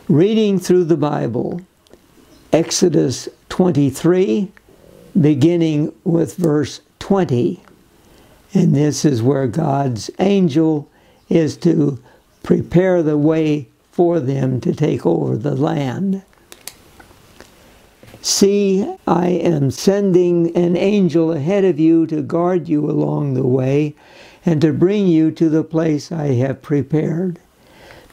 Reading through the Bible, Exodus 23, beginning with verse 20. And this is where God's angel is to prepare the way for them to take over the land. See, I am sending an angel ahead of you to guard you along the way and to bring you to the place I have prepared.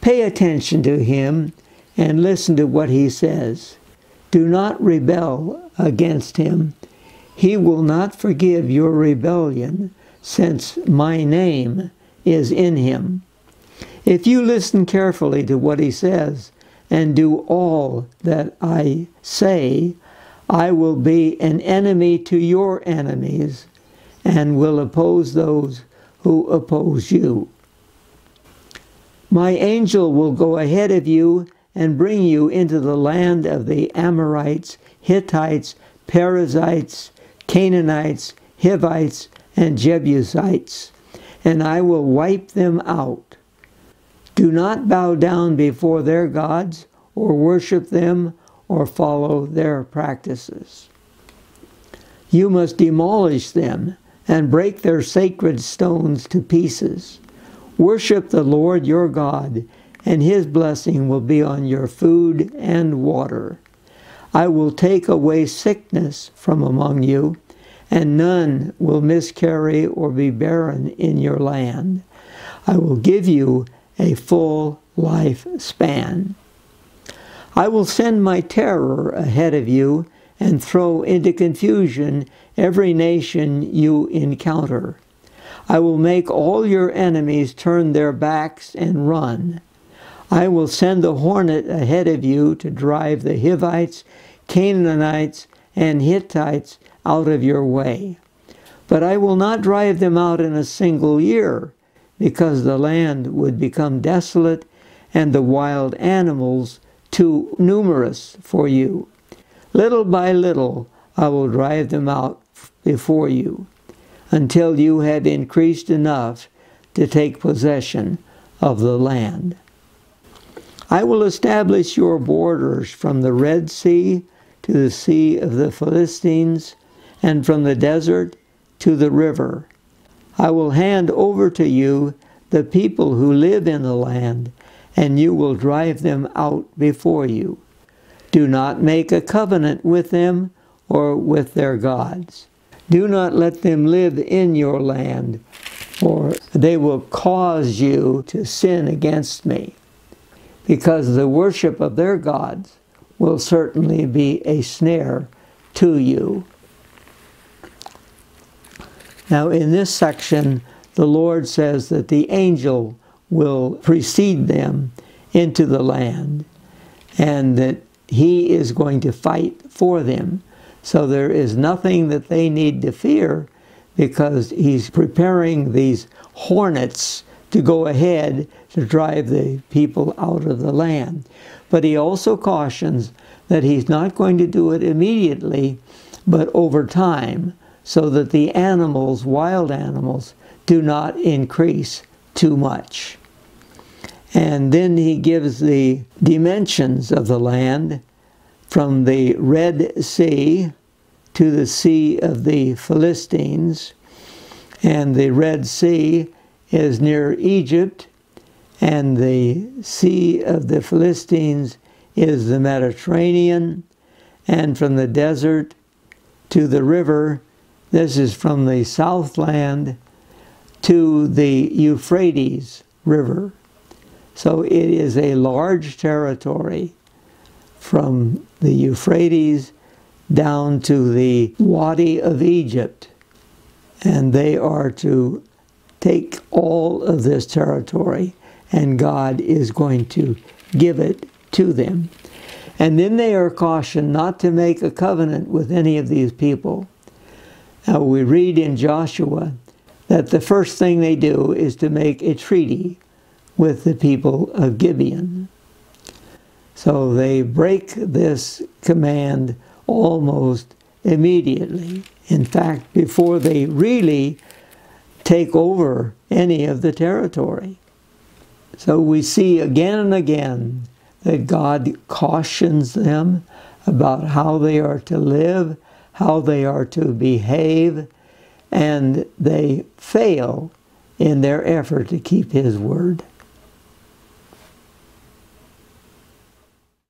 Pay attention to him and listen to what he says. Do not rebel against him. He will not forgive your rebellion, since my name is in him. If you listen carefully to what he says and do all that I say, I will be an enemy to your enemies and will oppose those who oppose you. My angel will go ahead of you and bring you into the land of the Amorites, Hittites, Perizzites, Canaanites, Hivites, and Jebusites, and I will wipe them out. Do not bow down before their gods, or worship them, or follow their practices. You must demolish them and break their sacred stones to pieces. Worship the Lord your God, and his blessing will be on your food and water. I will take away sickness from among you, and none will miscarry or be barren in your land. I will give you a full lifespan. I will send my terror ahead of you and throw into confusion every nation you encounter. I will make all your enemies turn their backs and run. I will send the hornet ahead of you to drive the Hivites, Canaanites, and Hittites out of your way. But I will not drive them out in a single year, because the land would become desolate and the wild animals too numerous for you. Little by little I will drive them out before you, until you have increased enough to take possession of the land. I will establish your borders from the Red Sea to the Sea of the Philistines, and from the desert to the river. I will hand over to you the people who live in the land, and you will drive them out before you. Do not make a covenant with them or with their gods. Do not let them live in your land, or they will cause you to sin against me, because the worship of their gods will certainly be a snare to you. Now, in this section, the Lord says that the angel will precede them into the land, and that he is going to fight for them. So there is nothing that they need to fear, because he's preparing these hornets to go ahead to drive the people out of the land. But he also cautions that he's not going to do it immediately, but over time, so that the animals, wild animals, do not increase too much. And then he gives the dimensions of the land, from the Red Sea to the Sea of the Philistines. And the Red Sea is near Egypt, and the Sea of the Philistines is the Mediterranean. And from the desert to the river, this is from the Southland to the Euphrates River. So it is a large territory from the Euphrates down to the Wadi of Egypt. And they are to take all of this territory, and God is going to give it to them. And then they are cautioned not to make a covenant with any of these people. Now, we read in Joshua that the first thing they do is to make a treaty with the people of Gibeon. So they break this command almost immediately. In fact, before they really take over any of the territory. So we see again and again that God cautions them about how they are to live, how they are to behave, and they fail in their effort to keep His word.